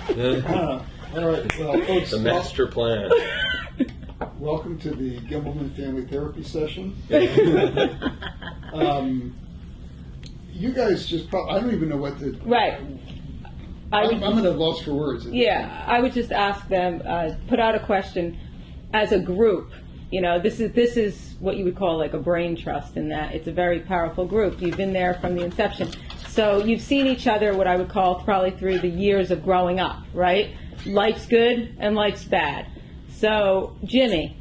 All right, well, folks, The master plan. welcome to the Gimbelman Family Therapy Session. You guys just I don't even know what to... Right. I'm at a loss for words. Yeah, I would just ask them, put out a question as a group. You know, this is what you would call like a brain trust, in that it's a very powerful group. You've been there from the inception. So you've seen each other, what I would call probably through the years of growing up, right? Life's good and life's bad. So, Jimmy,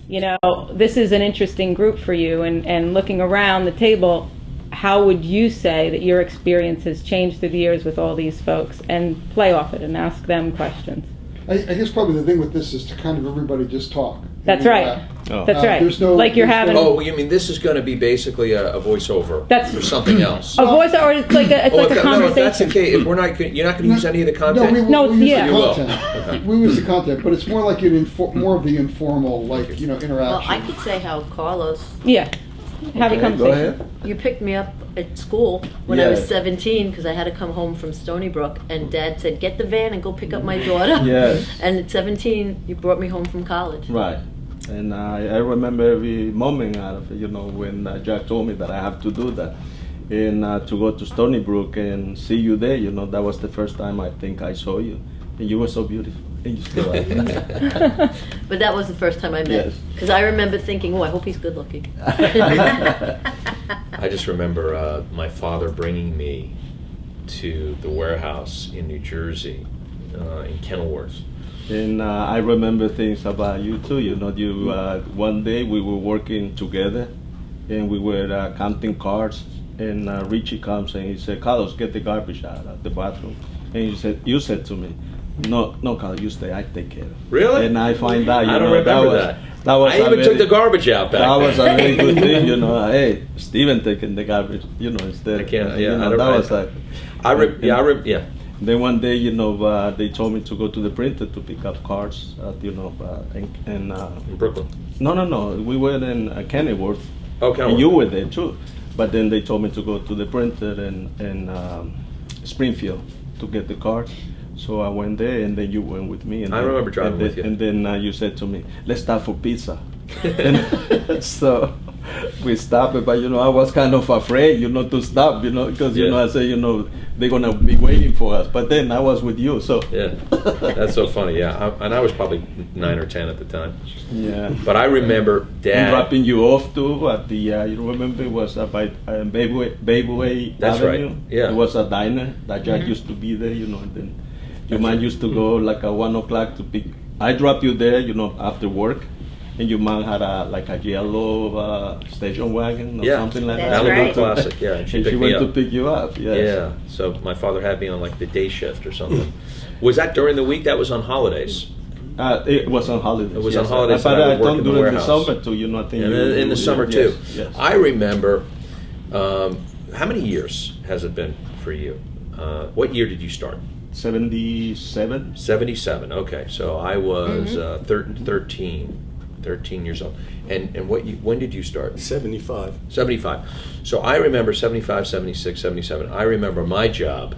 you know, this is an interesting group for you, and looking around the table, how would you say that your experience has changed through the years with all these folks? And play off it and ask them questions. I guess probably the thing with this is to kind of everybody just talk. That's right. That's right. There's no, like you're having You mean this is going to be basically a voiceover That's- for something else? a voice, or it's like a No, if conversation. that's the case, if we're not, you're not going to use any of the content. No, we use yeah. the You will. content. Okay. We use the content, but it's more like more of the informal, like, interaction. Well, I could say how Carlos, Yeah. Have a Go conversation. ahead. you picked me up at school when I was Yeah. 17 because I had to come home from Stony Brook, and Dad said, "Get the van and go pick up my daughter." Yes. And at 17, you brought me home from college. Right. And I remember every moment out of it, when Jack told me that I have to do that. And to go to Stony Brook and see you there, that was the first time I think I saw you. And you were so beautiful. And you still are. But that was the first time I met. Yes. Because I remember thinking, "Oh, I hope he's good looking." I just remember my father bringing me to the warehouse in New Jersey, in Kenilworth. And I remember things about you too. One day we were working together, and we were counting cards. And Richie comes and he said, "Carlos, get the garbage out of the bathroom." And you said to me, "No, Carlos, you stay. I take care of it." Really? And I find out. I don't remember that. That was I even took the garbage out back That then. was a very good thing. Hey, Steven taking the garbage. Instead. I can't. Yeah. Then one day, they told me to go to the printer to pick up cards. In Brooklyn. No. We were in Kenilworth. Oh, Kenilworth. And you were there too. But then they told me to go to the printer in Springfield to get the cards. So I went there, and then you went with me. And I remember driving with you. And then you said to me, "Let's stop for pizza." And so we stopped, but I was kind of afraid, to stop, because I said, they're gonna be waiting for us. But then I was with you, so Yeah, that's so funny. Yeah, and I was probably 9 or 10 at the time. yeah. But I remember And Dad. dropping you off too at the you remember it was by Babyway That's Avenue. right, yeah. It was a diner that Jack used to be there, and then your man used to go like at 1 o'clock to pick. I dropped you there, after work, and your mom had a yellow station wagon or Yeah, something like That's that. right. Classic. Yeah, and she And she picked me went to up. pick you up. Yes. Yeah, so my father had me on like the day shift or something. Was that during the week? That was on holidays. It was on holidays. It was yes. on holidays But that I would I work done in the during the warehouse. summer too. I think And you, in the summer yes, too. Yes. I remember. How many years has it been for you? What year did you start? 77. 77. Okay, so I was 13 years old. And when did you start? 75. 75. So I remember 75, 76, 77. I remember my job,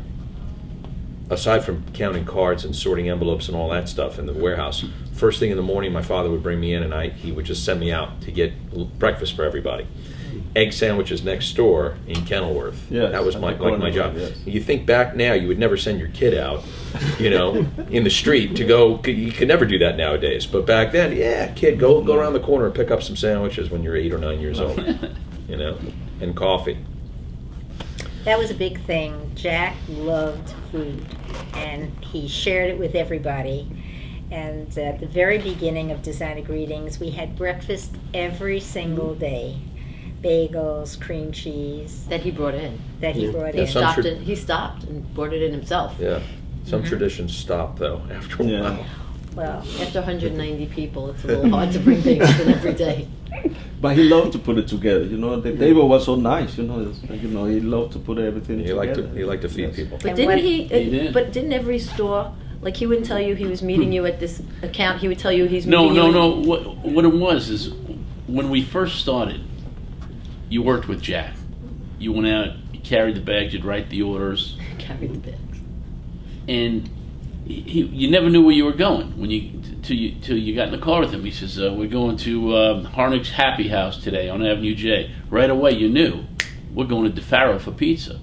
aside from counting cards and sorting envelopes and all that stuff in the warehouse, first thing in the morning my father would bring me in and he would just send me out to get breakfast for everybody. Egg sandwiches next door in Kenilworth. Yes, that was at my the corner, job. yes. You think back now, you would never send your kid out, in the street to go. You could never do that nowadays. But back then, yeah, kid, go around the corner and pick up some sandwiches when you're 8 or 9 years old, and coffee. That was a big thing. Jack loved food, and he shared it with everybody. And at the very beginning of Designer Greetings, we had breakfast every single day. Bagels, cream cheese That he brought in. that he brought Yeah, in. some He stopped and brought it in himself. Yeah, some traditions stop though after a Yeah. while. Well, After 190 people, it's a little hard to bring things in every day. But he loved to put it together. The table was so nice. He loved to put everything He together. liked to feed Yes. people. But And didn't what- he? did. But didn't every store, like he wouldn't tell you he was meeting you at this account. He would tell you he's No, meeting you. no, no. What it was is when we first started, you worked with Jack. You went out, you carried the bags, you'd write the orders, Carry the bags. and you never knew where you were going when till you got in the car with him. He says, "We're going to Harnick's Happy House today on Avenue J." Right away, you knew we're going to DeFaro for pizza.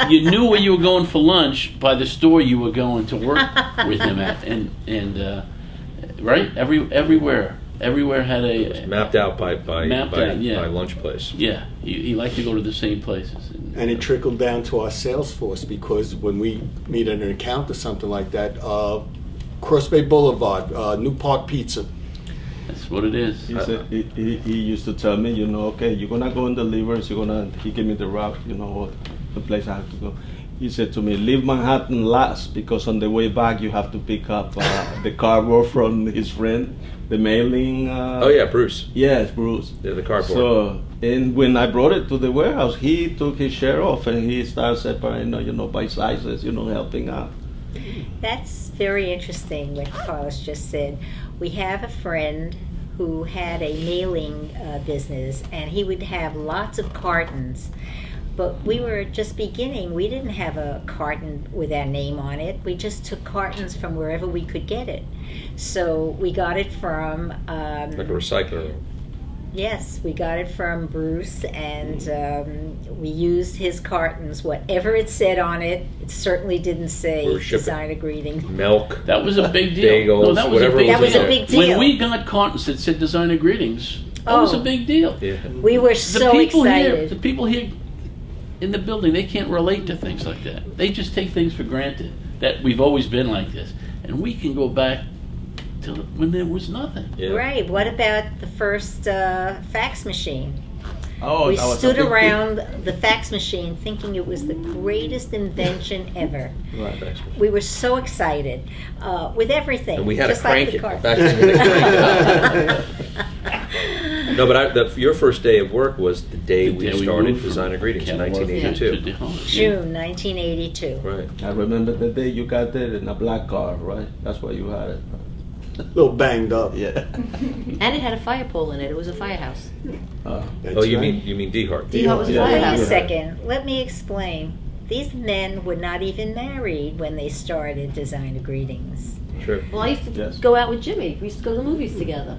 You knew where you were going for lunch by the store you were going to work with him at, and right everywhere had a Mapped out by yeah. lunch place. Yeah, he liked to go to the same places. And it trickled down to our sales force, because when we meet at an account or something like that, Cross Bay Boulevard, New Park Pizza. That's what it is. He said, he used to tell me, okay, you're gonna go and deliver. He gave me the route, the place I have to go. He said to me, leave Manhattan last, because on the way back you have to pick up the cardboard from his friend, the mailing. Oh yeah, Bruce. Yes, Bruce. Yeah, the cardboard. So, and when I brought it to the warehouse, he took his share off and he started separating, by sizes, helping out. That's very interesting what Carlos just said. We have a friend who had a mailing business, and he would have lots of cartons. But we were just beginning. We didn't have a carton with our name on it. We just took cartons from wherever we could get it. So we got it from... Like a recycler. Yes, we got it from Bruce, and we used his cartons. Whatever it said on it, it certainly didn't say We were shipping Designer Greetings. Milk. That was a big deal. Bagels, that was whatever a big was That was in a there. big deal. When we got cartons that said Designer Greetings, that was a Oh. big deal. Yeah. We were so the excited. people here in the building, they can't relate to things like that. They just take things for granted that we've always been like this, and we can go back to when there was nothing. Yeah. Right. What about the first fax machine? Oh, We that was a stood big deal. around the fax machine thinking it was the greatest invention ever. Right. We were so excited with everything. And we had just to crank like the it. car. Back then, we had to crank it. No, but your first day of work was the day The we day we started moved from Designer Greetings in Kenilworth to 1982. DeHaan. June 1982. Right. I remember the day you got there in a black car, right? That's why you had it. A little banged up. Yeah. And it had a fire pole in it. It was a firehouse. That's Oh, you right. mean DeHart? DeHart was a Yeah. Wait a firehouse. second. Let me explain. These men were not even married when they started Designer Greetings. Sure. Well, I used to Yes. go out with Jimmy. We used to go to the movies together.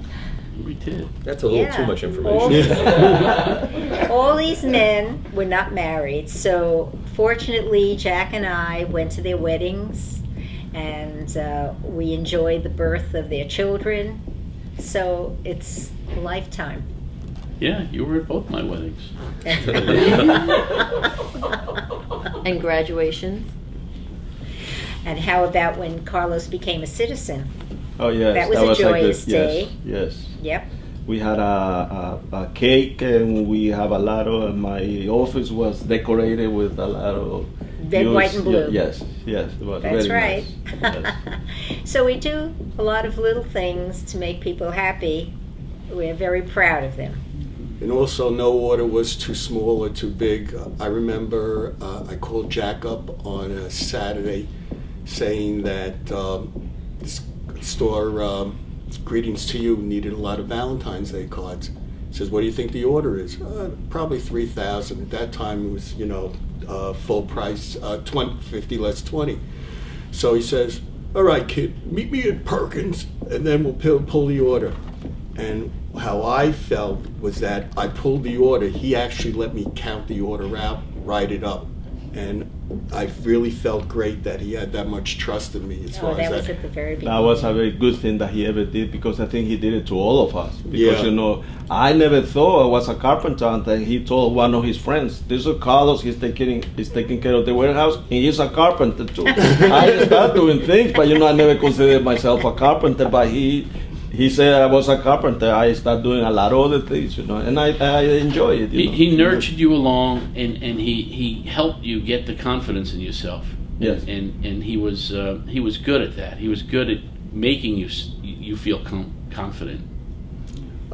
We did. That's a little Yeah. too much All, information. all these men were not married, so fortunately Jack and I went to their weddings, and we enjoyed the birth of their children, so it's a lifetime. Yeah, you were at both my weddings. And graduations. And how about when Carlos became a citizen? Oh yes. That was a like joyous the- day. Yes. Yep. We had a cake, and we have a lot of. My office was decorated with a lot of Red, white, and blue. Yes. It was That's very right. nice. Yes. So we do a lot of little things to make people happy. We're very proud of them. And also, no order was too small or too big. I remember I called Jack up on a Saturday saying that store Greetings to You needed a lot of Valentine's Day cards. He says, what do you think the order is? Probably 3,000. At that time, it was, full price, 50 less 20. So he says, all right, kid, meet me at Perkins, and then we'll pull the order. And how I felt was that I pulled the order. He actually let me count the order out, write it up. And I really felt great that he had that much trust in me as far Oh, that as was that. at the very beginning. That was a very good thing that he ever did, because I think he did it to all of us. Because Yeah. I never thought I was a carpenter until he told one of his friends, "This is Carlos. He's taking care of the warehouse, and he's a carpenter too." I started doing things, but I never considered myself a carpenter. But he said I was a carpenter. I started doing a lot of other things, and I enjoy it. He nurtured you along, and he helped you get the confidence in yourself. Yes. And he was good at that. He was good at making you feel confident.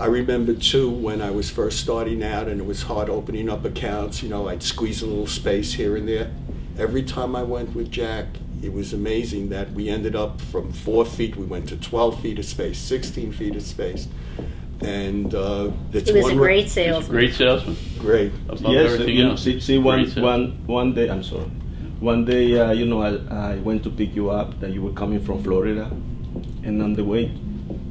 I remember too when I was first starting out and it was hard opening up accounts, I'd squeeze a little space here and there. Every time I went with Jack, it was amazing that we ended up from 4 feet, we went to 12 feet of space, 16 feet of space. And that's He was a one great He's a salesman. great salesman. great. Above Yes, everything else. see one Great salesman. one day. I'm sorry. One day, I went to pick you up, that you were coming from Florida. And on the way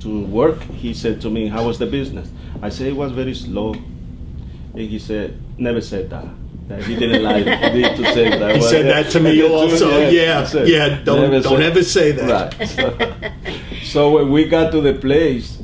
to work, he said to me, how was the business? I said, it was very slow. And he said, never said that. That he didn't like me to say that. He said that to me also. Yeah, I said, yeah. Don't ever say that. Right. So when we got to the place,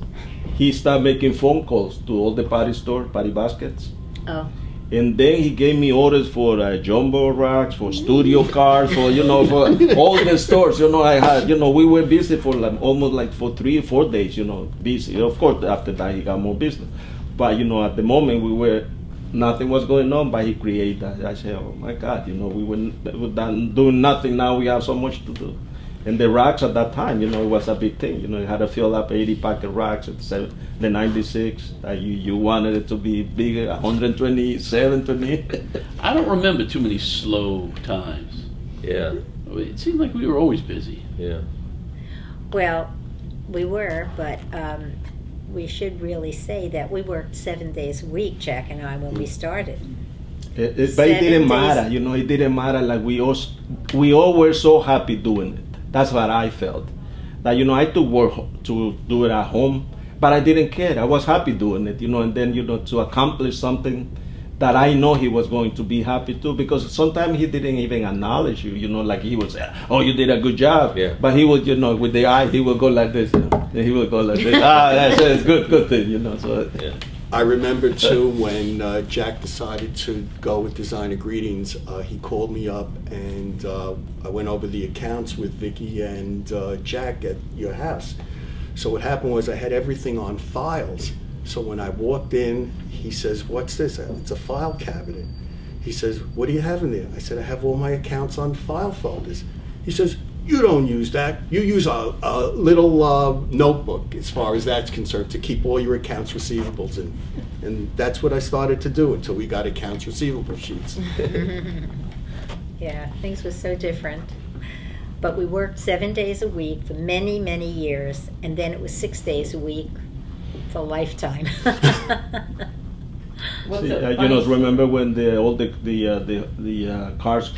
he started making phone calls to all the party baskets. Oh. And then he gave me orders for jumbo racks, for studio cars, for for all the stores. I had. We were busy for almost for 3 or 4 days. Busy. Of course, after that he got more business. But at the moment nothing was going on. But he created that. I said, oh my God, we were doing nothing. Now we have so much to do. And the racks at that time, it was a big thing. You had to fill up 80-pack racks at the 96. You wanted it to be bigger, 127, 28. I don't remember too many slow times. Yeah. It seemed like we were always busy. Yeah. Well, we were, but we should really say that we worked 7 days a week, Jack and I, when we started. But it 7 didn't days. matter. It didn't matter. Like we all were so happy doing it. That's what I felt. That I took work to do it at home, but I didn't care. I was happy doing it, and then to accomplish something that I know he was going to be happy too, because sometimes he didn't even acknowledge you, like he would say, oh, you did a good job. Yeah. But he would, with the eye, he would go like this. And he would go like this. That's good thing, so. Yeah. I remember too when Jack decided to go with Designer Greetings. He called me up and I went over the accounts with Vicky and Jack at your house. So what happened was I had everything on files. So when I walked in, he says, "What's this?" It's a file cabinet. He says, "What do you have in there?" I said, "I have all my accounts on file folders." He says, "You don't use that. You use a little notebook, as far as that's concerned, to keep all your accounts receivables in." And that's what I started to do until we got accounts receivable sheets. Yeah, things were so different. But we worked 7 days a week for many, many years, and then it was 6 days a week for a lifetime. What's See, the remember when the cars,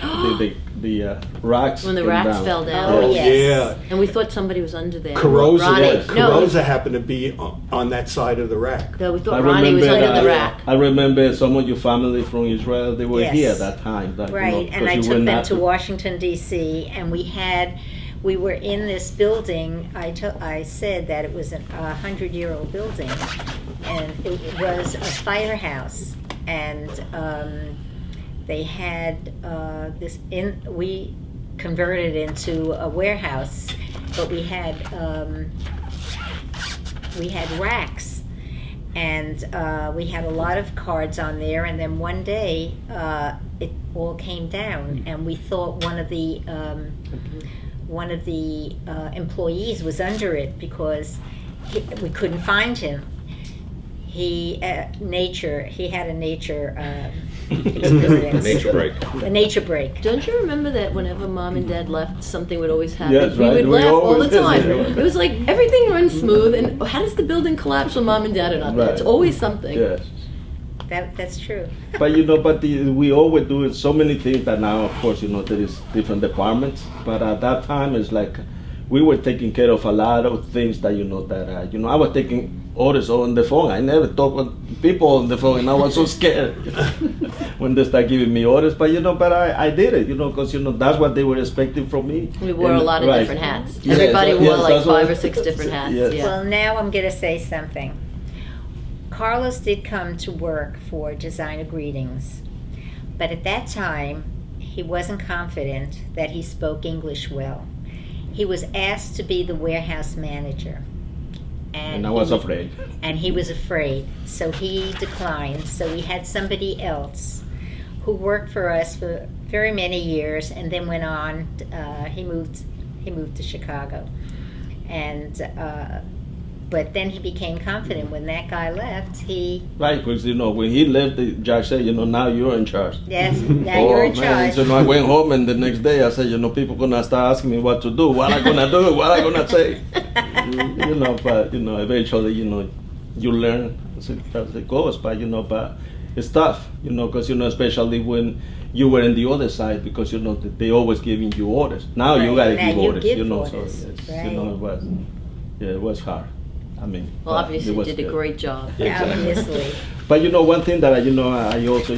the racks. When the came racks down? fell down. Oh, yes. Yeah. And we thought somebody was under there. Carosa, Ronnie. Carosa happened to be on that side of the rack. No, we I thought Ronnie was remember under the that- rack. I remember some of your family from Israel. They were Yes. here at that time. Right, and I took them to Washington, D.C., and we were in this building. I said that it was a 100-year-old building, and it was a firehouse, and they had we converted it into a warehouse, but we had racks, and we had a lot of cards on there, and then one day it all came down, and we thought one of the employees was under it because we couldn't find him. He had a nature experience. Nature break. A nature break. Don't you remember that whenever Mom and Dad left, something would always happen? Yes, we right. would We laugh all the always did. time. It was like everything runs smooth, and how does the building collapse when Mom and Dad are not there? It's Right. always something. Yes. That's true. But we always do so many things that now, of course, there is different departments. But at that time, it's like we were taking care of a lot of things that I was taking orders on the phone. I never talked with people on the phone, and I was so scared when they start giving me orders. But I did it, because that's what they were expecting from me. We wore a lot of different hats. Yes, Everybody wore yes, like that's what- 5 or 6 different hats. Yes. Yeah. Well, now I'm going to say something. Carlos did come to work for Designer Greetings, but at that time, he wasn't confident that he spoke English well. He was asked to be the warehouse manager. And I was afraid. And he was afraid, so he declined. So we had somebody else who worked for us for very many years, and then went on. He moved to Chicago, and but then he became confident. When that guy left, Right, because when he left, the judge said, now you're in charge. yes, now you're in Man. charge. So I went home, and the next day I said, people gonna start asking me what to do, what I gonna do, what I gonna say. But eventually, you learn as it goes. But but it's tough, because especially when you were in the other side because you know they always giving you orders. Now you Right, gotta now give you orders, give you know. orders, So it's, right. you know, it was hard. I mean, Well, but obviously it you was did a good. great job. Obviously. But you know, one thing that I also,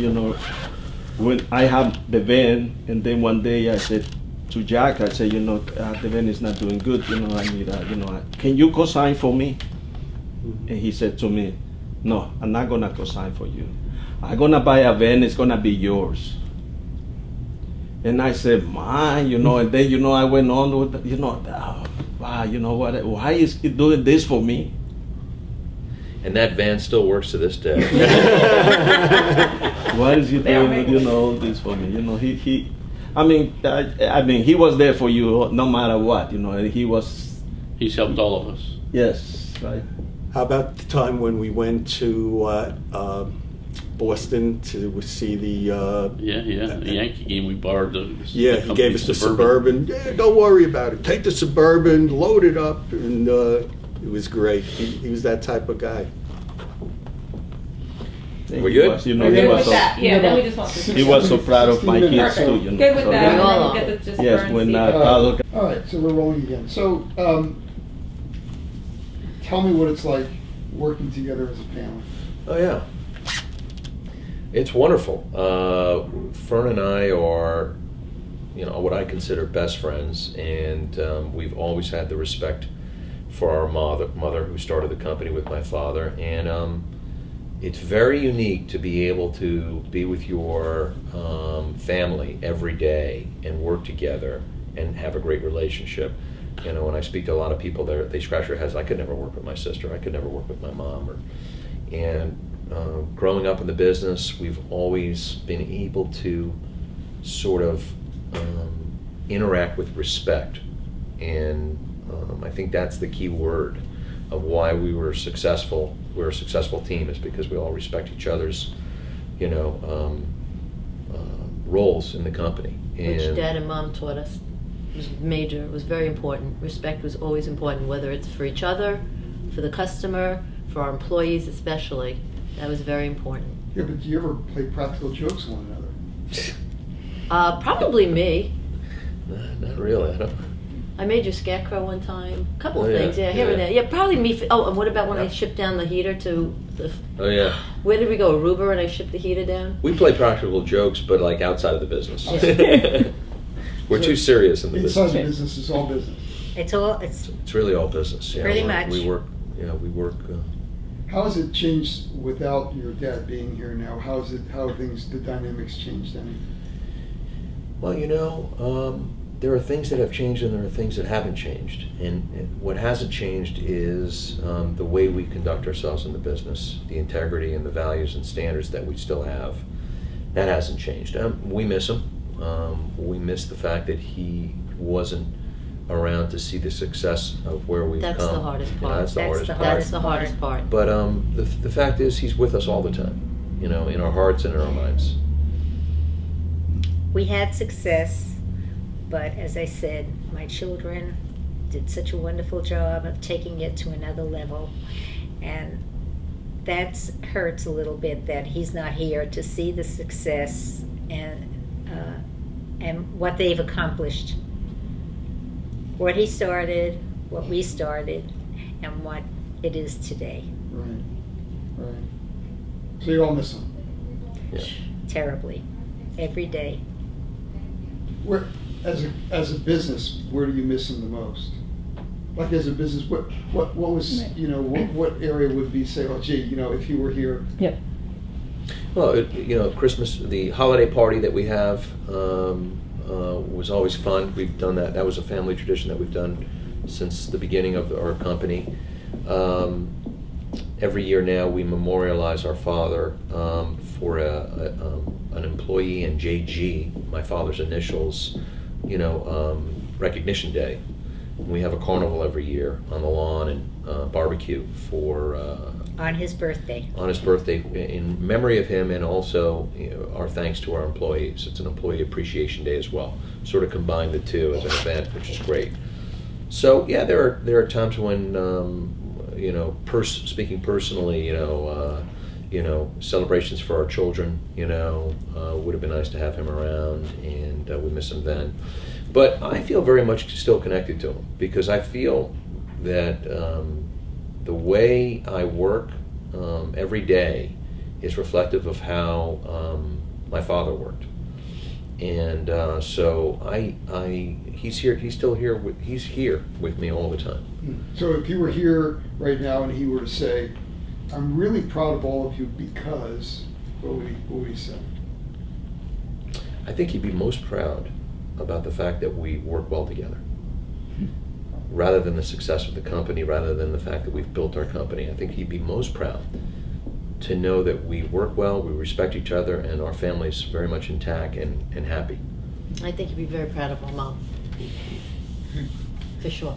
when I have the van, and then one day I said to Jack, I said, the van is not doing good. I need, can you co-sign for me? And he said to me, no, I'm not gonna co-sign for you. I'm gonna buy a van. It's gonna be yours. And I said, mine, and then, I went on with, wow, you know what? Why is he doing this for me? And that van still works to this day. Why is he doing, all this for me? I mean, he was there for you no matter what, he was, He's helped all of us. yes, right? How about the time when we went to Boston to see the? The Yankee game. We borrowed the Yeah, he gave us the Suburban. Yeah, don't worry about it. Take the Suburban, load it up, and it was great. He was that type of guy. And We he good? was, We're he good was with so, that. Yeah, then we just want to. he was so proud of my 16 kids Perfect. too, Good with so that. We all And then are. we'll get the just Yes, burn when seat. Carlos, All right, so we're rolling again. So, tell me what it's like working together as a family. Oh yeah, it's wonderful. Fern and I are, what I consider best friends, and we've always had the respect for our mother who started the company with my father, and it's very unique to be able to be with your family every day and work together and have a great relationship. When I speak to a lot of people, they scratch their heads. I could never work with my sister. I could never work with my mom. Growing up in the business, we've always been able to sort of interact with respect, and I think that's the key word of why we were successful. We're a successful team is because we all respect each other's, roles in the company. Which And Dad and Mom taught us was major. It was very important. Respect was always important, whether it's for each other, for the customer, for our employees especially. That was very important. Yeah, but do you ever play practical jokes on one another? Probably me. not really. I don't. I made your scarecrow one time. A couple Oh, of yeah. things, yeah, here and Yeah. there. Yeah, probably me. Oh, and what about when I Yeah. shipped down the heater to the? Oh yeah. Where did we go? Aruba, and I shipped the heater down. We play practical jokes, but like outside of the business. We're too serious in the Inside business. the business is all business. It's It's really all business. Yeah, Pretty we- much. We work. We work. How has it changed without your dad being here now? How have the dynamics changed then? Well, there are things that have changed and there are things that haven't changed. And what hasn't changed is the way we conduct ourselves in the business, the integrity and the values and standards that we still have. That hasn't changed. We miss him. We miss the fact that he wasn't around to see the success of where we've That's come. the hardest You know, part. that's the That's hardest the part. That's the hardest part. But the fact is, he's with us all the time. In our hearts and in our minds. We had success, but as I said, my children did such a wonderful job of taking it to another level, and that hurts a little bit that he's not here to see the success and what they've accomplished, what he started, what we started, and what it is today. Right, right. So you all miss him. Terribly, every day. Where, as a business, where do you miss him the most? Like as a business, what was what area would be say, oh gee, if he were here? Yep. Well, Christmas, the holiday party that we have was always fun. We've done that. That was a family tradition that we've done since the beginning of our company. Every year now we memorialize our father for an employee in JG, my father's initials, recognition day. We have a carnival every year on the lawn and barbecue for On his birthday. on his birthday in memory of him, and also our thanks to our employees. It's an employee appreciation day as well. Sort of combine the two as an event, which is great. So yeah, there are times when speaking personally, celebrations for our children, would have been nice to have him around, and we miss him then. But I feel very much still connected to him, because I feel that the way I work every day is reflective of how my father worked. And so he's here. He's still here. He's here with me all the time. So if you were here right now and he were to say, "I'm really proud of all of you because," what would he say? I think he'd be most proud about the fact that we work well together, rather than the success of the company, rather than the fact that we've built our company. I think he'd be most proud to know that we work well, we respect each other, and our family's very much intact and happy. I think you'd be very proud of our mom. For sure.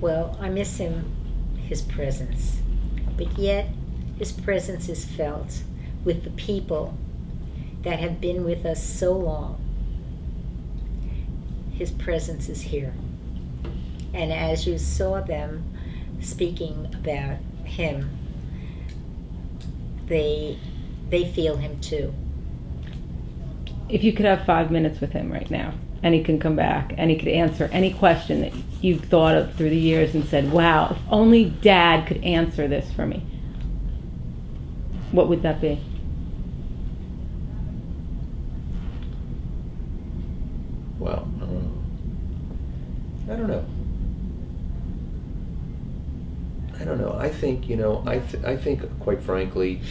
Well, I miss his presence, but yet his presence is felt with the people that have been with us so long. His presence is here. And as you saw them speaking about him, they feel him too. If you could have 5 minutes with him right now, and he can come back, and he could answer any question that you've thought of through the years and said, wow, if only Dad could answer this for me, what would that be? Well, I don't know. I think, I think, quite frankly,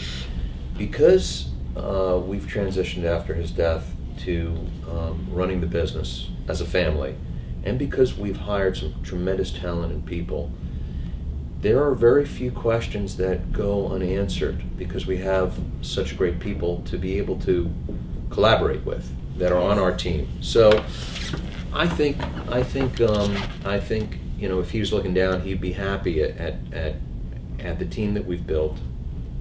because we've transitioned after his death to running the business as a family, and because we've hired some tremendous talented people, there are very few questions that go unanswered, because we have such great people to be able to collaborate with that are on our team. So I think if he was looking down, he'd be happy at the team that we've built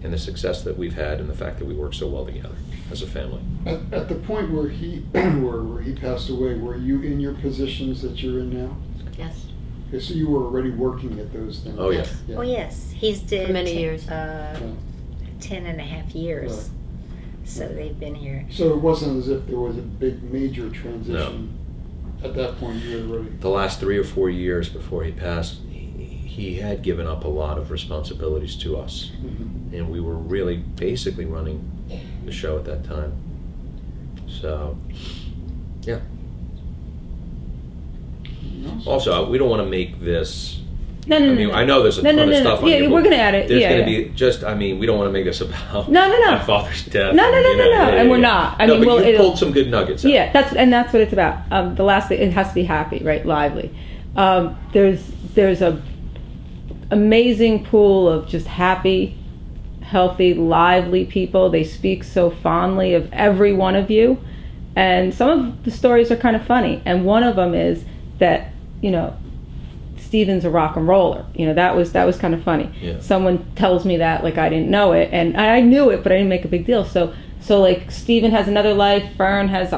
and the success that we've had, and the fact that we work so well together as a family. At the point where he where he passed away, were you in your positions that you're in now? Yes. Okay, so you were already working at those things. Oh, yeah. Oh yes, he's did For many years. 10.5 years. Right. So they've been here. So it wasn't as if there was a big major transition. At that point, you had already. The last 3 or 4 years before he passed, he had given up a lot of responsibilities to us, Mhm. and we were really basically running the show at that time. So, yeah. No? Also, we don't want to make this. No, I mean, I know there's a ton of stuff on Yeah, here, we're but going to add it. There's Yeah, going to yeah. be just. I mean, we don't want to make this about No. my father's death. No, and, and we're not. I no, mean, but you it'll- pulled some good nuggets out. Yeah, that's what it's about. The last thing, it has to be happy, right? Lively. There's a amazing pool of just happy, healthy, lively people. They speak so fondly of every one of you, and some of the stories are kind of funny. And one of them is that Steven's a rock and roller. That was kind of funny. Yeah. Someone tells me that like I didn't know it, and I knew it, but I didn't make a big deal. So like Steven has another life, Fern has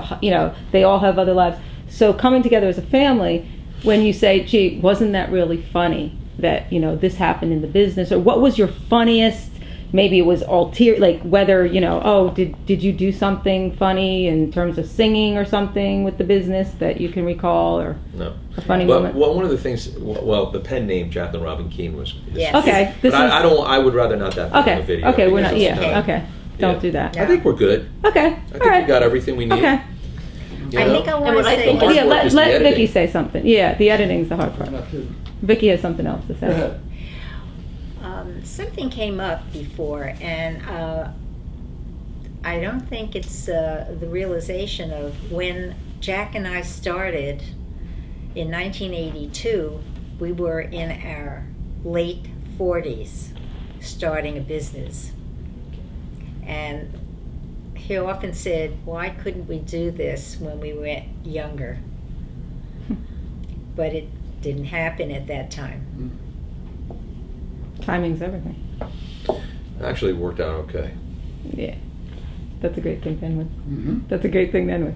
they all have other lives. So coming together as a family, when you say, gee, wasn't that really funny that this happened in the business, or what was your funniest? Maybe it was like whether did you do something funny in terms of singing or something with the business that you can recall, or No. a funny Well, moment? one of the things. Well, the pen name Jacqueline Robin Keene was. Yes. Okay, But this I is don't. I would rather not that. okay. On the video Okay, we're because not. it's Yeah. Okay. Don't Yeah. do that. I think we're good. Okay. I think All right. we got everything we need. Okay. You I know? think I want And to what I say. think- hard Yeah. work is Let the Vicky editing. say something. Yeah, the editing's the hard part. I'm not kidding. Vicky has something else to say. Go ahead. Something came up before, and I don't think it's the realization of when Jack and I started in 1982, we were in our late 40s starting a business. And he often said, why couldn't we do this when we were younger? But it didn't happen at that time. Timing's everything. Actually, it worked out okay. Yeah. That's a great thing to end with. Mm-hmm. That's a great thing to end with.